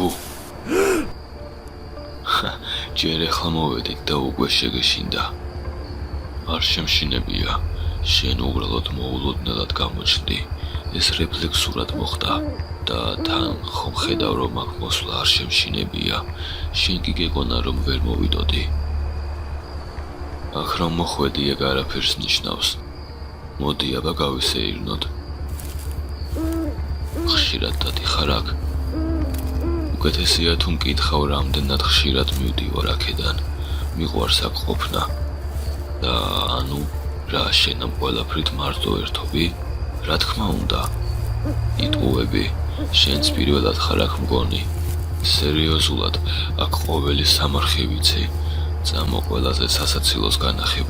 თუ ჯერ ახლა მოვედით და უკვე შეგეშინდა. არ შემშინებია, შენ უბრალოდ მოულოდნელად გამოჩნდი. ეს რეფლექსურად მოხდა და თან ხომ ხედავ რომ აქ მოსვლა არ შემშინებია. შენ კი გეგონა რომ ვერ მოვიდოდი. აქ რომ მოხვედი ეგ არაფერს ნიშნავს. მოდი აბა გავისეირნოთ. ხშირად დადიხარ აქ? უკეთესია თუ მკითხავ რამდენად ხშირად მივდივარ აქედან. მიყვარს აქ ყოფნა. და ანუ რა შენ ამ ყველაფრით მარტო ერთობი? რა თქმა უნდა. იტყუები, შენც პირველად ხარ აქ მგონი. სერიოზულად, აქ ყოველი სამარხი ვიცი. წამო ყველაზე სასაცილოს განახებ.